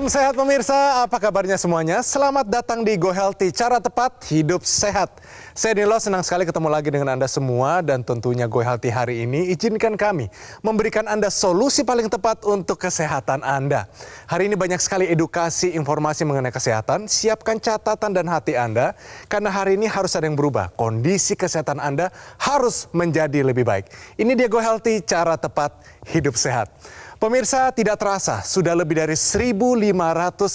Salam sehat pemirsa, apa kabarnya semuanya? Selamat datang di Go Healthy, cara tepat hidup sehat. Saya Nilo, senang sekali ketemu lagi dengan Anda semua dan tentunya Go Healthy hari ini izinkan kami memberikan Anda solusi paling tepat untuk kesehatan Anda. Hari ini banyak sekali edukasi, informasi mengenai kesehatan. Siapkan catatan dan hati Anda karena hari ini harus ada yang berubah. Kondisi kesehatan Anda harus menjadi lebih baik. Ini dia Go Healthy, cara tepat hidup sehat. Pemirsa, tidak terasa sudah lebih dari 1.500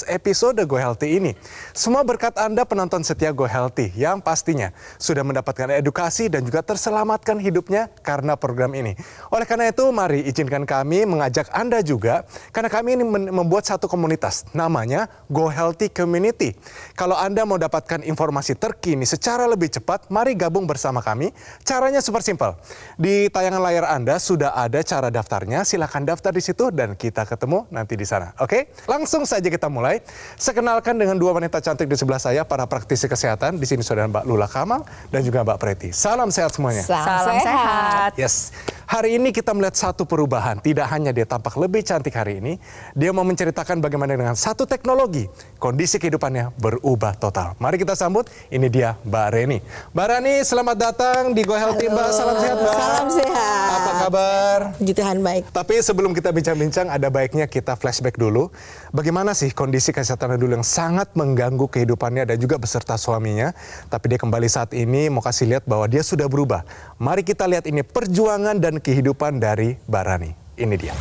episode Go Healthy ini. Semua berkat Anda penonton setia Go Healthy yang pastinya sudah mendapatkan edukasi dan juga terselamatkan hidupnya karena program ini. Oleh karena itu, mari izinkan kami mengajak Anda juga karena kami ini membuat satu komunitas namanya Go Healthy Community. Kalau Anda mau dapatkan informasi terkini secara lebih cepat, mari gabung bersama kami. Caranya super simpel. Di tayangan layar Anda sudah ada cara daftarnya. Silakan daftar di situ dan kita ketemu nanti di sana. Oke? Langsung saja kita mulai. Saya kenalkan dengan dua wanita cantik di sebelah saya, para praktisi kesehatan. Di sini sudah Mbak Lula Kamal dan juga Mbak Preti. Salam sehat semuanya. Salam sehat. Yes. Hari ini kita melihat satu perubahan. Tidak hanya dia tampak lebih cantik hari ini, dia mau menceritakan bagaimana dengan satu teknologi, kondisi kehidupannya berubah total. Mari kita sambut, ini dia Mbak Reni. Mbak Reni, selamat datang di Go Healthy, Mbak. Salam sehat, Mbak. Salam sehat. Apa kabar? Puji Tuhan baik. Tapi sebelum kita bincang-bincang, ada baiknya kita flashback dulu. Bagaimana sih kondisi kesehatannya dulu yang sangat mengganggu kehidupannya dan juga beserta suaminya. Tapi dia kembali saat ini mau kasih lihat bahwa dia sudah berubah. Mari kita lihat ini perjuangan dan kehidupan dari Mbak Rani. Ini dia.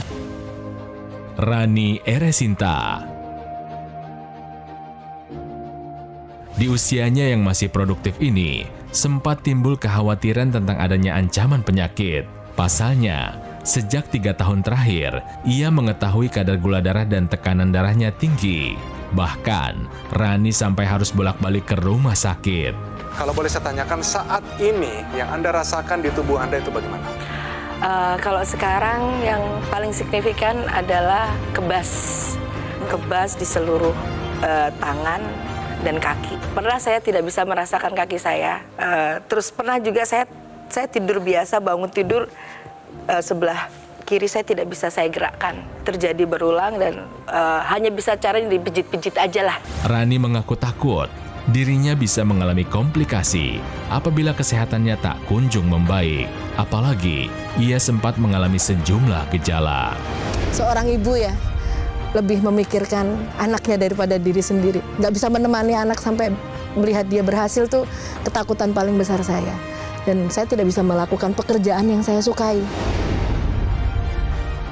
Rani Eresinta. Di usianya yang masih produktif ini, sempat timbul kekhawatiran tentang adanya ancaman penyakit. Pasalnya, sejak 3 tahun terakhir, ia mengetahui kadar gula darah dan tekanan darahnya tinggi. Bahkan, Rani sampai harus bolak-balik ke rumah sakit. Kalau boleh saya tanyakan, saat ini yang Anda rasakan di tubuh Anda itu bagaimana? Kalau sekarang yang paling signifikan adalah kebas di seluruh tangan dan kaki. Pernah saya tidak bisa merasakan kaki saya. Terus pernah juga saya tidur biasa, bangun tidur sebelah kiri saya tidak bisa saya gerakkan. Terjadi berulang dan hanya bisa caranya dipijit-pijit aja lah. Rani mengaku takut dirinya bisa mengalami komplikasi apabila kesehatannya tak kunjung membaik. Apalagi ia sempat mengalami sejumlah gejala. Seorang ibu ya, lebih memikirkan anaknya daripada diri sendiri. Nggak bisa menemani anak sampai melihat dia berhasil tuh ketakutan paling besar saya. Dan saya tidak bisa melakukan pekerjaan yang saya sukai.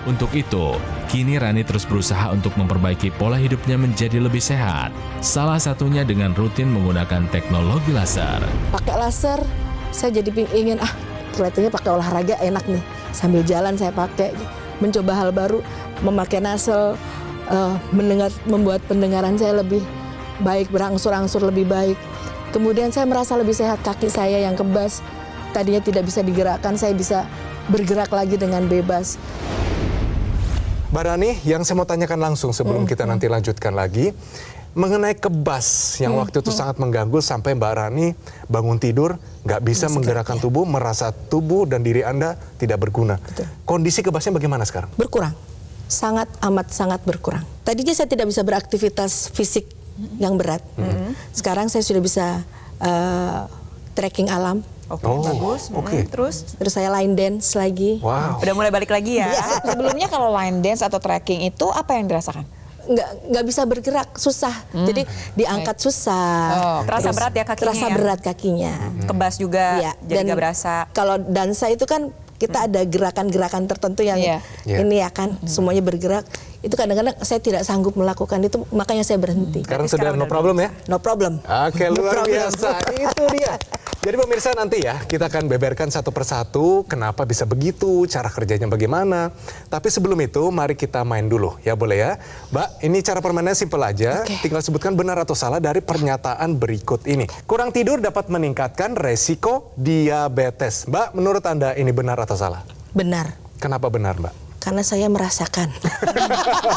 Untuk itu, kini Rani terus berusaha untuk memperbaiki pola hidupnya menjadi lebih sehat. Salah satunya dengan rutin menggunakan teknologi laser. Pakai laser, saya jadi ingin, kelihatannya pakai olahraga enak nih. Sambil jalan saya pakai, mencoba hal baru, memakai nasal, membuat pendengaran saya lebih baik, berangsur-angsur lebih baik. Kemudian saya merasa lebih sehat, kaki saya yang kebas, tadinya tidak bisa digerakkan, saya bisa bergerak lagi dengan bebas. Mbak Rani, yang saya mau tanyakan langsung sebelum kita nanti lanjutkan lagi, mengenai kebas yang waktu itu sangat mengganggu sampai Mbak Rani bangun tidur, nggak bisa menggerakkan tubuh, merasa tubuh dan diri Anda tidak berguna. Betul. Kondisi kebasnya bagaimana sekarang? Berkurang, sangat berkurang. Tadinya saya tidak bisa beraktivitas fisik yang berat. Sekarang saya sudah bisa trekking alam. Oke, bagus. Oke. Terus saya line dance lagi. Wow. udah mulai balik lagi ya. Iya. Sebelumnya kalau line dance atau trekking itu apa yang dirasakan? Nggak bisa bergerak, susah. Jadi diangkat susah. Terasa Terus berat ya kakinya. Terasa ya? berat kakinya. Kebas juga, Iya, jadi dan nggak berasa. Kalau dansa itu kan kita ada gerakan-gerakan tertentu yang Iya. ini ya kan, semuanya bergerak. Itu kadang-kadang saya tidak sanggup melakukan itu, makanya saya berhenti. Sekarang sudah no problem ya? No problem. Oke, No luar problem. biasa. Itu dia. Jadi pemirsa nanti ya, kita akan beberkan satu persatu kenapa bisa begitu, cara kerjanya bagaimana. Tapi sebelum itu, mari kita main dulu. Ya boleh ya? Mbak, ini cara permainannya simpel aja. Oke. Tinggal sebutkan benar atau salah dari pernyataan berikut ini. Kurang tidur dapat meningkatkan resiko diabetes. Mbak, menurut Anda ini benar atau salah? Benar. Kenapa benar, Mbak? Karena saya merasakan.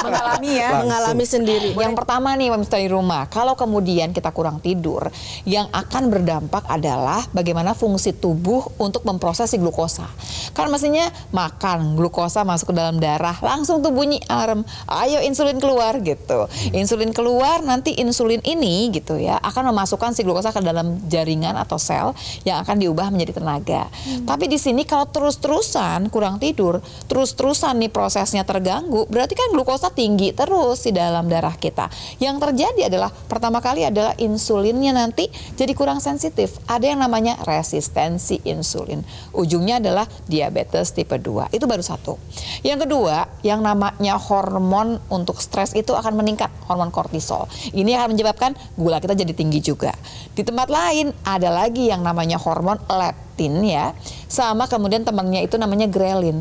Mengalami ya. Mengalami sendiri. Yang pertama nih pemirsa di rumah, kalau kemudian kita kurang tidur, yang akan berdampak adalah bagaimana fungsi tubuh untuk memproses si glukosa. Kan mestinya makan, glukosa masuk ke dalam darah, langsung tuh bunyi alarm, ayo insulin keluar gitu. Insulin keluar, nanti insulin ini gitu ya akan memasukkan si glukosa ke dalam jaringan atau sel yang akan diubah menjadi tenaga. Tapi di sini kalau terus-terusan kurang tidur, terus-terusan nih prosesnya terganggu, berarti kan glukosa tinggi terus di dalam darah kita. Yang terjadi adalah pertama kali adalah insulinnya nanti jadi kurang sensitif. Ada yang namanya resistensi insulin. Ujungnya adalah diabetes tipe 2. Itu baru satu. Yang kedua, yang namanya hormon untuk stres itu akan meningkat, hormon kortisol. Ini akan menyebabkan gula kita jadi tinggi juga. Di tempat lain ada lagi yang namanya hormon leptin ya. Sama kemudian temannya itu namanya grelin.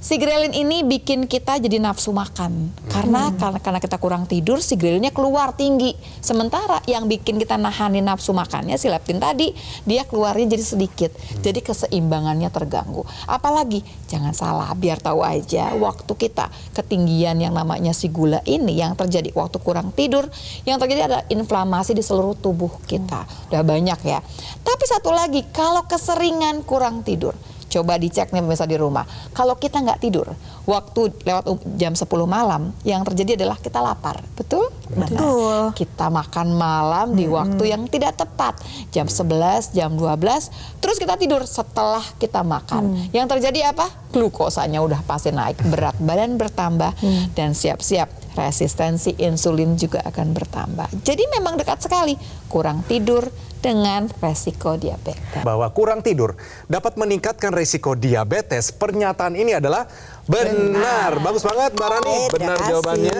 Si grelin ini bikin kita jadi nafsu makan. Karena kita kurang tidur, si grelinnya keluar tinggi. Sementara yang bikin kita nahanin nafsu makannya si leptin tadi, dia keluarnya jadi sedikit. Jadi keseimbangannya terganggu. Apalagi jangan salah, biar tahu aja waktu kita ketinggian yang namanya si gula ini yang terjadi waktu kurang tidur, yang terjadi adalah inflamasi di seluruh tubuh kita. Udah banyak ya. Tapi satu lagi, kalau keseringan kurang tidur, coba dicek nih pemirsa di rumah. Kalau kita nggak tidur, waktu lewat jam 10 malam, yang terjadi adalah kita lapar. Betul? Betul. Kita makan malam di waktu yang tidak tepat. Jam 11, jam 12, terus kita tidur setelah kita makan. Yang terjadi apa? Glukosanya udah pasti naik, berat badan bertambah, dan siap-siap resistensi insulin juga akan bertambah. Jadi memang dekat sekali kurang tidur dengan resiko diabetes. Bahwa kurang tidur dapat meningkatkan risiko diabetes. Pernyataan ini adalah benar. Bagus banget Mbak Rani. Benar kasih. jawabannya.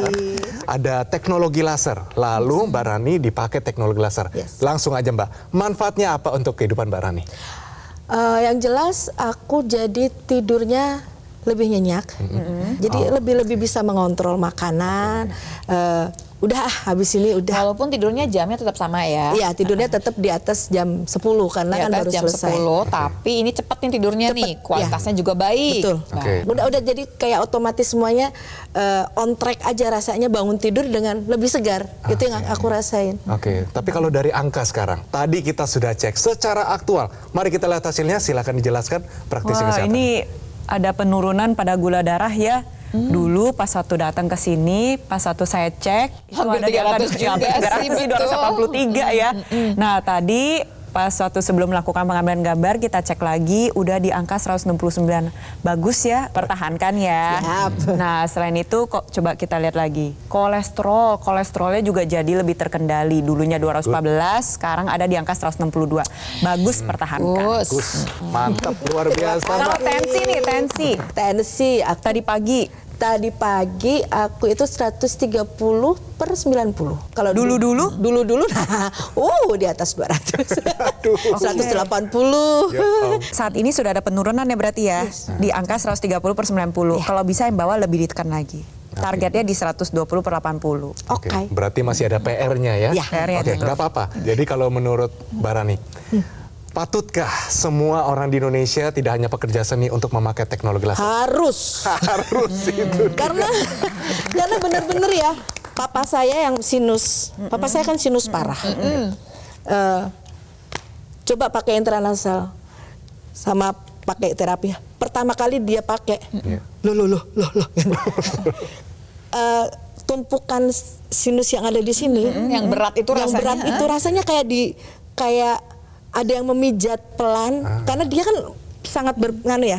Ada teknologi laser. Lalu Mbak Rani dipakai teknologi laser. Yes. Langsung aja Mbak. Manfaatnya apa untuk kehidupan Mbak Rani? Yang jelas aku jadi tidurnya lebih nyenyak. Jadi lebih bisa mengontrol makanan. Udah habis ini udah. Walaupun tidurnya jamnya tetap sama ya. Iya, tidurnya tetap di atas jam 10 karena Di kan atas baru jam selesai. 10, tapi ini cepet nih tidurnya Cepet, nih, kualitasnya juga baik. Betul. Oke. Udah jadi kayak otomatis semuanya on track aja rasanya, bangun tidur dengan lebih segar. Itu yang aku rasain. Oke, tapi kalau dari angka sekarang, tadi kita sudah cek secara aktual. Mari kita lihat hasilnya, silakan dijelaskan praktisi Wah, kesehatan. ini ada penurunan pada gula darah ya. Dulu pas waktu datang ke sini, pas waktu saya cek, itu Hampir ada di angka 300 juga sih, 283 ya. Nah tadi pas waktu sebelum melakukan pengambilan gambar, kita cek lagi, udah di angka 169. Bagus ya, pertahankan ya. Siap. Nah selain itu, kok coba kita lihat lagi. Kolesterolnya juga jadi lebih terkendali. Dulunya 214, sekarang ada di angka 162. Bagus, pertahankan. Bagus, mantap, luar biasa Kalau Mbak. tensi nih, Tensi aku tadi pagi aku itu 130/90. Kalau Dulu-dulu? Dulu nah, di atas 200. Aduh. 180. saat ini sudah ada penurunan ya berarti ya, di angka 130/90. Kalau bisa yang bawah lebih ditekan lagi. Targetnya di 120/80. Oke, Oke. berarti masih ada PR-nya ya? Ya. PR-nya Oke, betul. nggak apa-apa. Jadi kalau menurut Mbak Rani, patutkah semua orang di Indonesia tidak hanya pekerja seni untuk memakai teknologi laser? Harus. Harus itu. Karena benar-benar ya, papa saya yang sinus. Papa saya kan sinus parah. Coba pakai intranasal sama pakai terapi. Pertama kali dia pakai, loh. Tumpukan sinus yang ada di sini, Yang berat itu yang rasanya. berat itu rasanya kayak ada yang memijat pelan, karena dia kan sangat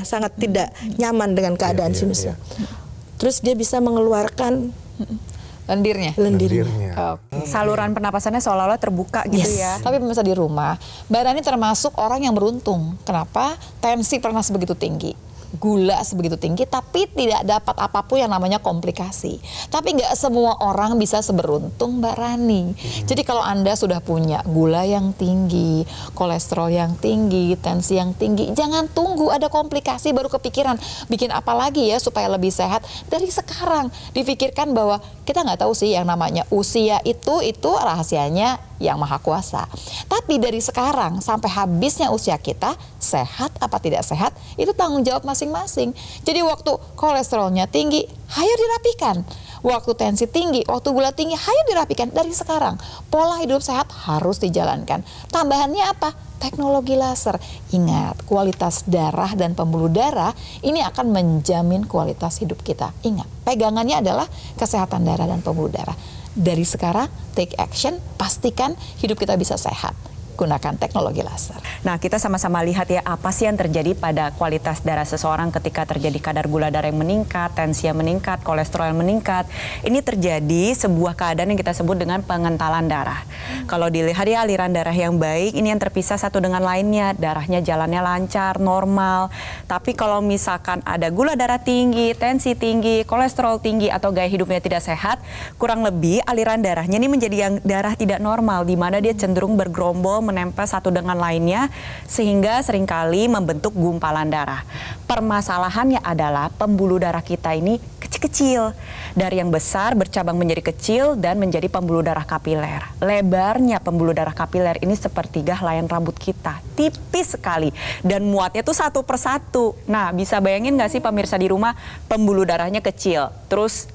sangat tidak nyaman dengan keadaan sinusnya. Terus dia bisa mengeluarkan Lendirnya. Lendirnya. Saluran pernapasannya seolah-olah terbuka gitu Yes. ya. Tapi pemirsa di rumah, Mbak Rani termasuk orang yang beruntung. Kenapa? Tensi pernah sebegitu tinggi, gula sebegitu tinggi, tapi tidak dapat apapun yang namanya komplikasi. Tapi nggak semua orang bisa seberuntung Mbak Rani. Jadi kalau Anda sudah punya gula yang tinggi, kolesterol yang tinggi, tensi yang tinggi, jangan tunggu ada komplikasi baru kepikiran bikin apa lagi ya supaya lebih sehat. Dari sekarang difikirkan bahwa kita nggak tahu sih yang namanya usia itu rahasianya Yang Maha Kuasa. Tapi dari sekarang sampai habisnya usia kita, sehat apa tidak sehat, itu tanggung jawab masing-masing. Jadi waktu kolesterolnya tinggi, hayo dirapikan. Waktu tensi tinggi, waktu gula tinggi, hayo dirapikan. Dari sekarang, pola hidup sehat harus dijalankan. Tambahannya apa? Teknologi laser. Ingat, kualitas darah dan pembuluh darah ini akan menjamin kualitas hidup kita. Ingat, pegangannya adalah kesehatan darah dan pembuluh darah. Dari sekarang, take action, pastikan hidup kita bisa sehat. Gunakan teknologi laser. Nah, kita sama-sama lihat ya apa sih yang terjadi pada kualitas darah seseorang ketika terjadi kadar gula darah yang meningkat, tensi yang meningkat, kolesterol yang meningkat. Ini terjadi sebuah keadaan yang kita sebut dengan pengentalan darah. Kalau dilihat ya aliran darah yang baik, ini yang terpisah satu dengan lainnya, darahnya jalannya lancar, normal. Tapi kalau misalkan ada gula darah tinggi, tensi tinggi, kolesterol tinggi atau gaya hidupnya tidak sehat, kurang lebih aliran darahnya ini menjadi yang darah tidak normal, di mana dia cenderung bergerombol, menempel satu dengan lainnya sehingga seringkali membentuk gumpalan darah. Permasalahannya adalah pembuluh darah kita ini kecil-kecil. Dari yang besar bercabang menjadi kecil dan menjadi pembuluh darah kapiler. Lebarnya pembuluh darah kapiler ini sepertiga helaian rambut kita. Tipis sekali dan muatnya tuh satu persatu. Nah, bisa bayangin nggak sih pemirsa di rumah, pembuluh darahnya kecil, terus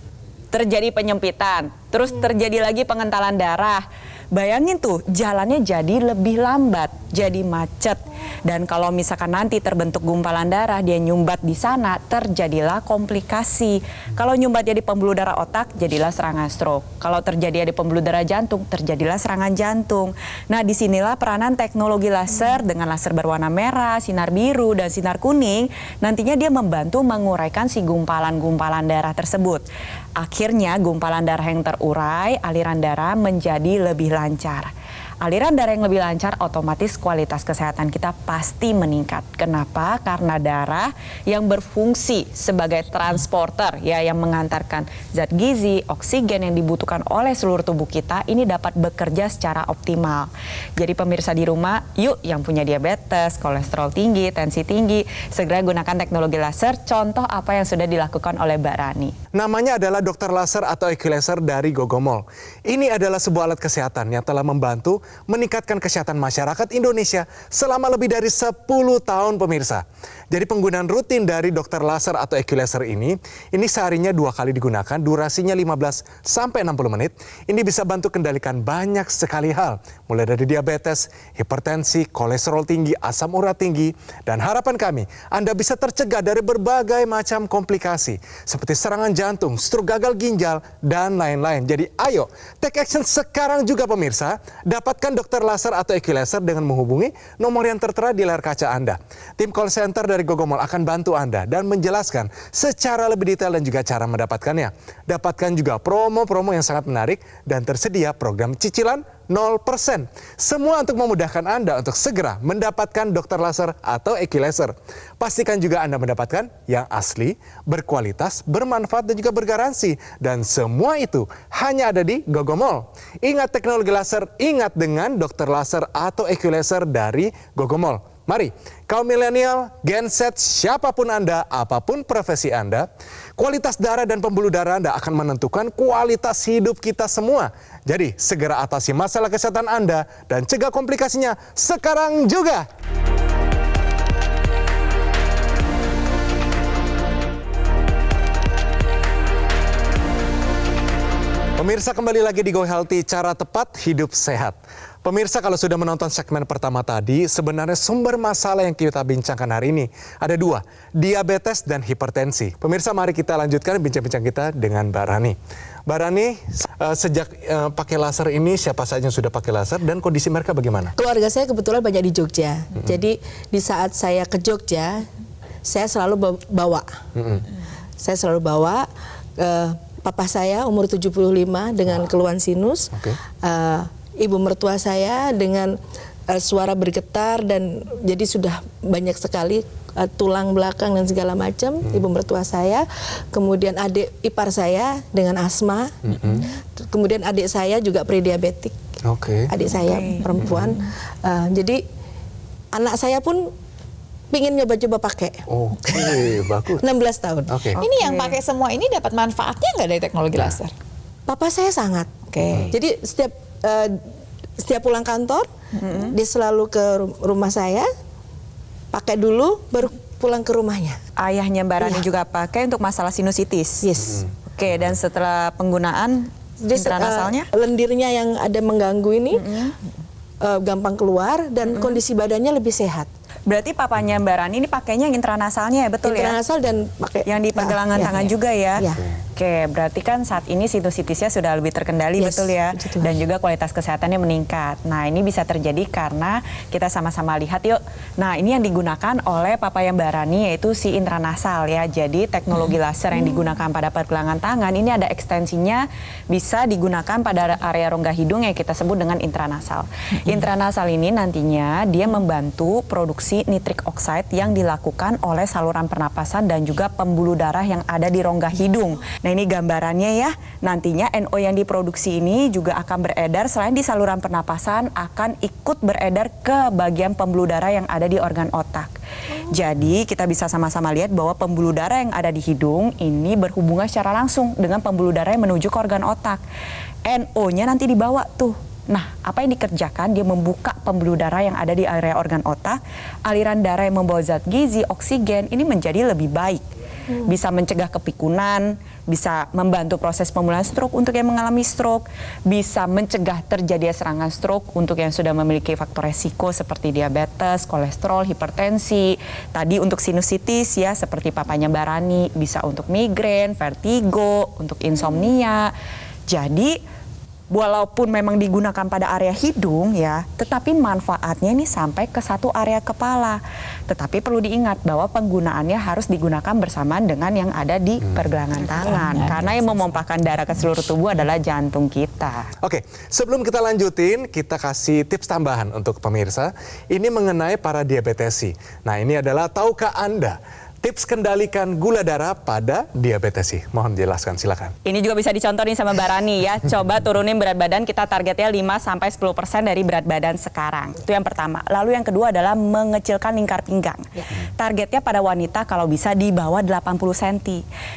terjadi penyempitan, terus terjadi lagi pengentalan darah. Bayangin tuh, jalannya jadi lebih lambat, jadi macet. Dan kalau misalkan nanti terbentuk gumpalan darah, dia nyumbat di sana, terjadilah komplikasi. Kalau nyumbat jadi pembuluh darah otak, jadilah serangan stroke. Kalau terjadi di pembuluh darah jantung, terjadilah serangan jantung. Nah, disinilah peranan teknologi laser dengan laser berwarna merah, sinar biru, dan sinar kuning. Nantinya dia membantu menguraikan si gumpalan-gumpalan darah tersebut. Akhirnya gumpalan darah yang terurai, aliran darah menjadi lebih lancar. Aliran darah yang lebih lancar, otomatis kualitas kesehatan kita pasti meningkat. Kenapa? Karena darah yang berfungsi sebagai transporter, ya, yang mengantarkan zat gizi, oksigen yang dibutuhkan oleh seluruh tubuh kita, ini dapat bekerja secara optimal. Jadi pemirsa di rumah, yuk yang punya diabetes, kolesterol tinggi, tensi tinggi, segera gunakan teknologi laser. Contoh apa yang sudah dilakukan oleh Mbak Rani. Namanya adalah dokter laser atau Equilaser dari Gogomol. Ini adalah sebuah alat kesehatan yang telah membantu meningkatkan kesehatan masyarakat Indonesia selama lebih dari 10 tahun pemirsa. Jadi penggunaan rutin dari dokter laser atau Equilaser ini seharinya 2 kali digunakan, durasinya 15 sampai 60 menit. Ini bisa bantu kendalikan banyak sekali hal, mulai dari diabetes, hipertensi, kolesterol tinggi, asam urat tinggi, dan harapan kami Anda bisa tercegah dari berbagai macam komplikasi seperti serangan jantung, stroke, gagal ginjal, dan lain-lain. Jadi ayo, take action sekarang juga pemirsa. Dapatkan dokter laser atau Equilaser dengan menghubungi nomor yang tertera di layar kaca Anda. Tim call center dari Gogomol akan bantu Anda dan menjelaskan secara lebih detail dan juga cara mendapatkannya. Dapatkan juga promo-promo yang sangat menarik dan tersedia program cicilan 0%. Semua untuk memudahkan Anda untuk segera mendapatkan dokter laser atau Equilaser. Pastikan juga Anda mendapatkan yang asli, berkualitas, bermanfaat, dan juga bergaransi. Dan semua itu hanya ada di Gogomol. Ingat teknologi laser, ingat dengan dokter laser atau Equilaser dari Gogomol. Mari, kaum milenial, Gen Z, siapapun Anda, apapun profesi Anda, kualitas darah dan pembuluh darah Anda akan menentukan kualitas hidup kita semua. Jadi, segera atasi masalah kesehatan Anda dan cegah komplikasinya sekarang juga. Pemirsa, kembali lagi di Go Healthy, cara tepat hidup sehat. Pemirsa, kalau sudah menonton segmen pertama tadi, sebenarnya sumber masalah yang kita bincangkan hari ini ada 2, diabetes dan hipertensi. Pemirsa, mari kita lanjutkan bincang-bincang kita dengan Mbak Rani. Mbak Rani, sejak pakai laser ini, siapa saja yang sudah pakai laser dan kondisi mereka bagaimana? Keluarga saya kebetulan banyak di Jogja. Jadi di saat saya ke Jogja, saya selalu bawa. Saya selalu bawa papa saya umur 75 dengan keluhan sinus. Ibu mertua saya dengan suara bergetar dan jadi sudah banyak sekali tulang belakang dan segala macam. Ibu mertua saya, kemudian adik ipar saya dengan asma, kemudian adik saya juga prediabetik. Adik saya perempuan. Jadi anak saya pun pingin nyoba-coba pakai. Bagus. 16 tahun. Ini yang pakai semua ini dapat manfaatnya nggak dari teknologi laser? Papa saya sangat. Jadi setiap setiap pulang kantor, dia selalu ke rumah saya, pakai dulu, baru pulang ke rumahnya. Ayahnya Mbak Rani Iya. juga pakai untuk masalah sinusitis. Yes. Oke, dan setelah penggunaan intranasalnya? Lendirnya yang ada mengganggu ini gampang keluar dan kondisi badannya lebih sehat. Berarti papanya Mbak Rani ini pakainya yang intranasalnya ya, betul ya? Intranasal dan pakai Yang di pergelangan tangan juga ya? Iya. Oke, berarti kan saat ini sinusitisnya sudah lebih terkendali, Yes, betul ya? betul. Dan juga kualitas kesehatannya meningkat. Nah, ini bisa terjadi karena kita sama-sama lihat yuk. Nah, ini yang digunakan oleh papa yang Mbak Rani yaitu si intranasal ya. Jadi teknologi laser yang digunakan pada pergelangan tangan ini ada ekstensinya, bisa digunakan pada area rongga hidung yang kita sebut dengan intranasal. Intranasal ini nantinya dia membantu produksi nitric oxide yang dilakukan oleh saluran pernapasan dan juga pembuluh darah yang ada di rongga hidung. Nah, ini gambarannya ya. Nantinya NO yang diproduksi ini juga akan beredar selain di saluran pernapasan, akan ikut beredar ke bagian pembuluh darah yang ada di organ otak. Jadi kita bisa sama-sama lihat bahwa pembuluh darah yang ada di hidung ini berhubungan secara langsung dengan pembuluh darah yang menuju ke organ otak. NO-nya nanti dibawa tuh. Nah, apa yang dikerjakan? Dia membuka pembuluh darah yang ada di area organ otak, aliran darah yang membawa zat gizi, oksigen ini menjadi lebih baik. Bisa mencegah kepikunan, bisa membantu proses pemulihan stroke untuk yang mengalami stroke, bisa mencegah terjadi serangan stroke untuk yang sudah memiliki faktor resiko seperti diabetes, kolesterol, hipertensi. Tadi untuk sinusitis ya seperti papanya Mbak Rani, bisa untuk migrain, vertigo, untuk insomnia. Jadi walaupun memang digunakan pada area hidung ya, tetapi manfaatnya ini sampai ke satu area kepala. Tetapi perlu diingat bahwa penggunaannya harus digunakan bersamaan dengan yang ada di pergelangan tangan. Karena yang memompahkan darah ke seluruh tubuh adalah jantung kita. Oke, sebelum kita lanjutin, kita kasih tips tambahan untuk pemirsa. Ini mengenai para diabetesi. Nah, ini adalah tahukah Anda tips kendalikan gula darah pada diabetesi? Mohon jelaskan, silakan. Ini juga bisa dicontoh nih sama Mbak Rani ya. Coba turunin berat badan, kita targetnya 5-10% dari berat badan sekarang. Itu yang pertama. Lalu yang kedua adalah mengecilkan lingkar pinggang. Targetnya pada wanita kalau bisa di bawah 80 cm.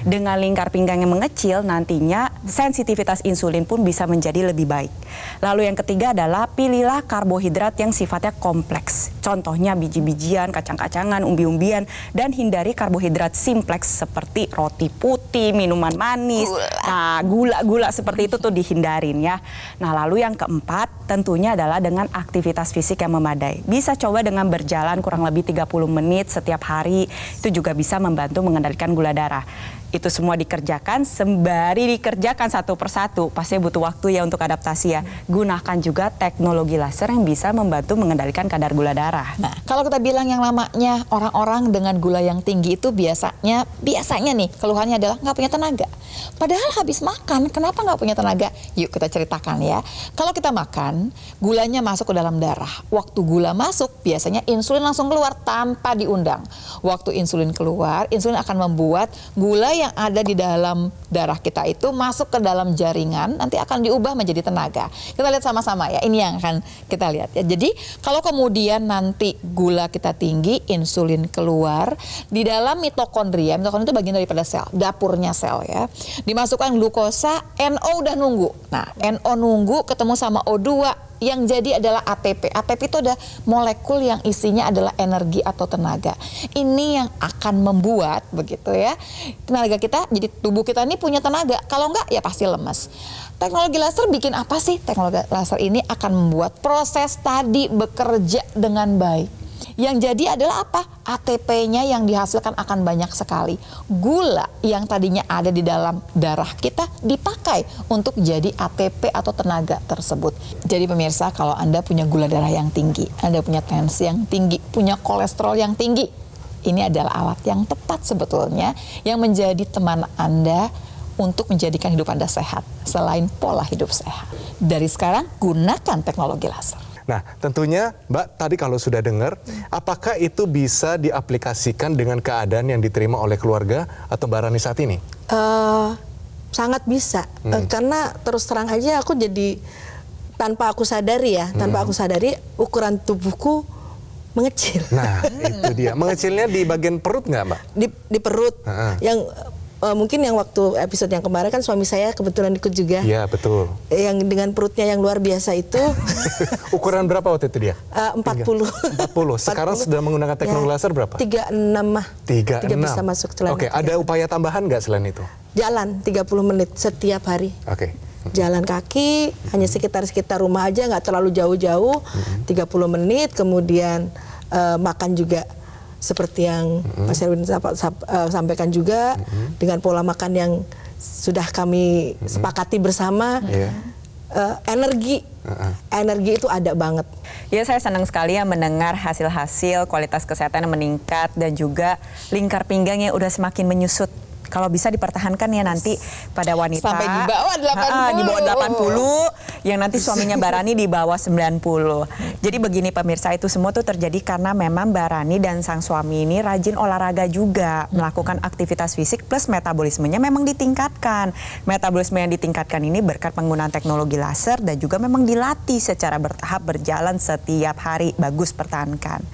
Dengan lingkar pinggang yang mengecil, nantinya sensitivitas insulin pun bisa menjadi lebih baik. Lalu yang ketiga adalah pilihlah karbohidrat yang sifatnya kompleks. Contohnya biji-bijian, kacang-kacangan, umbi-umbian, dan hindari karbohidrat simpleks seperti roti putih, minuman manis. Nah, gula-gula seperti itu tuh dihindarin ya. Nah, lalu yang keempat tentunya adalah dengan aktivitas fisik yang memadai. Bisa coba dengan berjalan kurang lebih 30 menit setiap hari. Itu juga bisa membantu mengendalikan gula darah. Itu semua dikerjakan sembari dikerjakan satu persatu. Pasti butuh waktu ya untuk adaptasi ya. Gunakan juga teknologi laser yang bisa membantu mengendalikan kadar gula darah. Nah, kalau kita bilang yang namanya orang-orang dengan gula yang tinggi itu biasanya nih keluhannya adalah nggak punya tenaga. Padahal habis makan, kenapa nggak punya tenaga? Yuk kita ceritakan ya. Kalau kita makan, gulanya masuk ke dalam darah. Waktu gula masuk, biasanya insulin langsung keluar tanpa diundang. Waktu insulin keluar, insulin akan membuat gula yang ada di dalam darah kita itu masuk ke dalam jaringan, nanti akan diubah menjadi tenaga. Kita lihat sama-sama ya, ini yang akan kita lihat ya. Jadi kalau kemudian nanti gula kita tinggi, insulin keluar, di dalam mitokondria itu bagian daripada sel, dapurnya sel ya, dimasukkan glukosa, NO udah nunggu. Nah, NO nunggu ketemu sama O2, yang jadi adalah ATP. ATP itu ada molekul yang isinya adalah energi atau tenaga. Ini yang akan membuat begitu ya, tenaga kita, jadi tubuh kita ini punya tenaga. Kalau enggak ya pasti lemes. Teknologi laser bikin apa sih? Teknologi laser ini akan membuat proses tadi bekerja dengan baik. Yang jadi adalah apa? ATP-nya yang dihasilkan akan banyak sekali. Gula yang tadinya ada di dalam darah kita dipakai untuk jadi ATP atau tenaga tersebut. Jadi pemirsa, kalau Anda punya gula darah yang tinggi, Anda punya tensi yang tinggi, punya kolesterol yang tinggi, ini adalah alat yang tepat sebetulnya yang menjadi teman Anda untuk menjadikan hidup Anda sehat selain pola hidup sehat. Dari sekarang gunakan teknologi laser. Nah, tentunya Mbak tadi kalau sudah dengar, apakah itu bisa diaplikasikan dengan keadaan yang diterima oleh keluarga atau Mbak Rani saat ini? Sangat bisa, karena terus terang aja aku jadi tanpa aku sadari ya, tanpa aku sadari ukuran tubuhku mengecil. Nah, itu dia. Mengecilnya di bagian perut nggak, Mbak? Di perut, yang mungkin yang waktu episode yang kemarin kan suami saya kebetulan ikut juga. Iya, betul. Yang dengan perutnya yang luar biasa itu. Ukuran berapa waktu itu dia? 40. 40. Sekarang sudah menggunakan teknologi laser berapa? 36 mah. 36. 3 bisa masuk celana. Oke, ada upaya tambahan nggak selain itu? Jalan 30 menit setiap hari. Oke. Jalan kaki, hanya sekitar rumah aja, nggak terlalu jauh-jauh, 30 menit, kemudian makan juga seperti yang Mas Erwin sampaikan juga, dengan pola makan yang sudah kami sepakati bersama. Energi itu ada banget. Ya, saya senang sekali ya mendengar hasil-hasil kualitas kesehatan yang meningkat dan juga lingkar pinggang yang udah semakin menyusut. Kalau bisa dipertahankan ya nanti pada wanita Sampai di bawah 80. Di bawah 80, yang nanti suaminya Mbak Rani di bawah 90. Jadi begini pemirsa, itu semua tuh terjadi karena memang Mbak Rani dan sang suami ini rajin olahraga juga, melakukan aktivitas fisik plus metabolismenya memang ditingkatkan. Metabolisme yang ditingkatkan ini berkat penggunaan teknologi laser dan juga memang dilatih secara bertahap berjalan setiap hari. Bagus, pertahankan.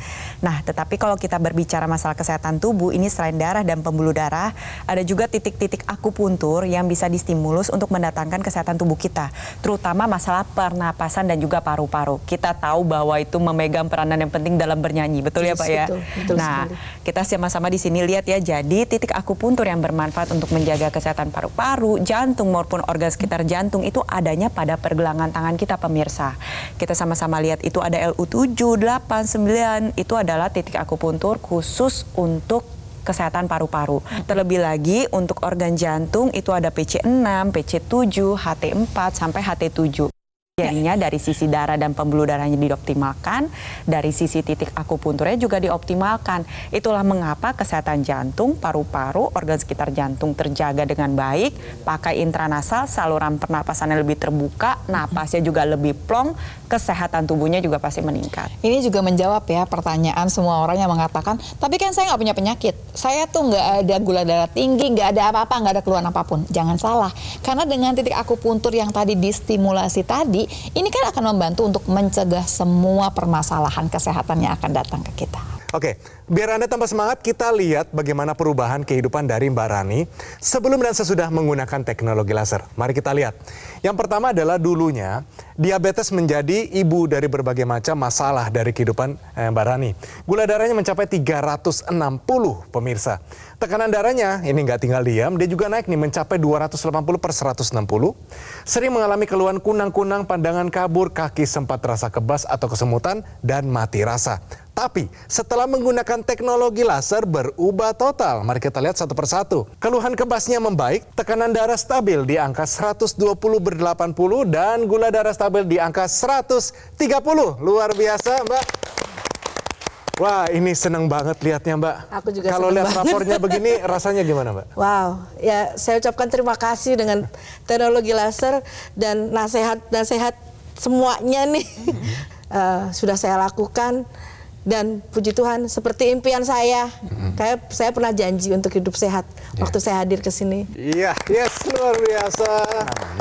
Nah, tetapi kalau kita berbicara masalah kesehatan tubuh, ini selain darah dan pembuluh darah, ada juga titik-titik akupuntur yang bisa distimulus untuk mendatangkan kesehatan tubuh kita, terutama masalah pernapasan dan juga paru-paru. Kita tahu bahwa itu memegang peranan yang penting dalam bernyanyi, betul ya Pak ya? Betul Nah, sekali. kita sama-sama di sini lihat ya, jadi titik akupuntur yang bermanfaat untuk menjaga kesehatan paru-paru, jantung maupun organ sekitar jantung itu adanya pada pergelangan tangan kita pemirsa. Kita sama-sama lihat itu ada LU7, 8, 9, itu adalah titik akupuntur khusus untuk kesehatan paru-paru. Terlebih lagi untuk organ jantung itu ada PC6, PC7, HT4 sampai HT7. Jadinya dari sisi darah dan pembuluh darahnya dioptimalkan, dari sisi titik akupunturnya juga dioptimalkan. Itulah mengapa kesehatan jantung, paru-paru, organ sekitar jantung terjaga dengan baik, pakai intranasal, saluran pernapasannya lebih terbuka, napasnya juga lebih plong, kesehatan tubuhnya juga pasti meningkat. Ini juga menjawab ya pertanyaan semua orang yang mengatakan, tapi kan saya nggak punya penyakit, saya tuh nggak ada gula darah tinggi, nggak ada apa-apa, nggak ada keluhan apapun. Jangan salah, karena dengan titik akupuntur yang tadi distimulasi tadi, ini kan akan membantu untuk mencegah semua permasalahan kesehatan yang akan datang ke kita. Oke, biar Anda tambah semangat, kita lihat bagaimana perubahan kehidupan dari Mbak Rani sebelum dan sesudah menggunakan teknologi laser. Mari kita lihat. Yang pertama adalah dulunya diabetes menjadi ibu dari berbagai macam masalah dari kehidupan Mbak Rani. Gula darahnya mencapai 360 pemirsa. Tekanan darahnya ini nggak tinggal diam, dia juga naik nih mencapai 280/160. Sering mengalami keluhan kunang-kunang, pandangan kabur, kaki sempat terasa kebas atau kesemutan, dan mati rasa. Tapi setelah menggunakan teknologi laser berubah total. Mari kita lihat satu persatu. Keluhan kebasnya membaik, tekanan darah stabil di angka 120/80 dan gula darah stabil di angka 130. Luar biasa, Mbak. Wah, ini seneng banget lihatnya, Mbak. Aku juga Kalau seneng lihat banget. rapornya begini, rasanya gimana, Mbak? Wow, ya saya ucapkan terima kasih dengan teknologi laser dan nasihat semuanya nih sudah saya lakukan. Dan puji Tuhan, seperti impian saya, kayak saya pernah janji untuk hidup sehat waktu saya hadir ke sini. Iya, yes, luar biasa.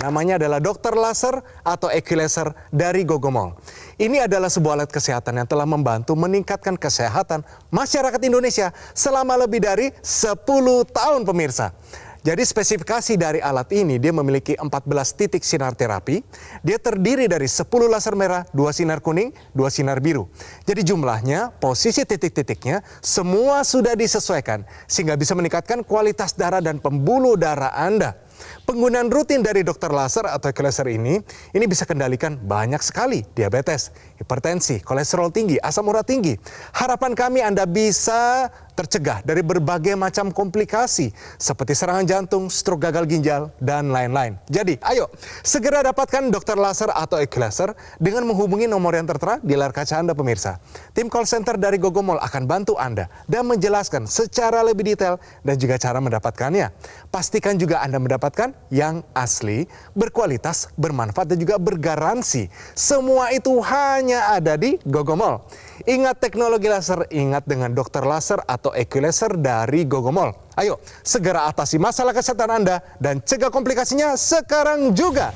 Namanya adalah dokter laser atau Equilaser dari Gogomol. Ini adalah sebuah alat kesehatan yang telah membantu meningkatkan kesehatan masyarakat Indonesia selama lebih dari 10 tahun pemirsa. Jadi spesifikasi dari alat ini, dia memiliki 14 titik sinar terapi. Dia terdiri dari 10 laser merah, 2 sinar kuning, 2 sinar biru. Jadi jumlahnya, posisi titik-titiknya, semua sudah disesuaikan sehingga bisa meningkatkan kualitas darah dan pembuluh darah Anda. Penggunaan rutin dari dokter laser atau Equilaser ini bisa kendalikan banyak sekali diabetes, hipertensi, kolesterol tinggi, asam urat tinggi. Harapan kami Anda bisa tercegah dari berbagai macam komplikasi seperti serangan jantung, stroke gagal ginjal, dan lain-lain. Jadi, ayo segera dapatkan dokter laser atau Equilaser dengan menghubungi nomor yang tertera di layar kaca Anda pemirsa. Tim call center dari Gogomol akan bantu Anda dan menjelaskan secara lebih detail dan juga cara mendapatkannya. Pastikan juga Anda mendapatkan yang asli, berkualitas, bermanfaat, dan juga bergaransi. Semua itu hanya ada di Gogomol. Ingat teknologi laser, ingat dengan dokter laser atau Equilaser dari Gogomol. Ayo, segera atasi masalah kesehatan Anda dan cegah komplikasinya sekarang juga.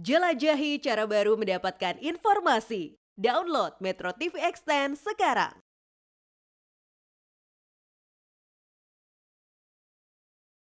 Jelajahi cara baru mendapatkan informasi. Download Metro TV Extend sekarang.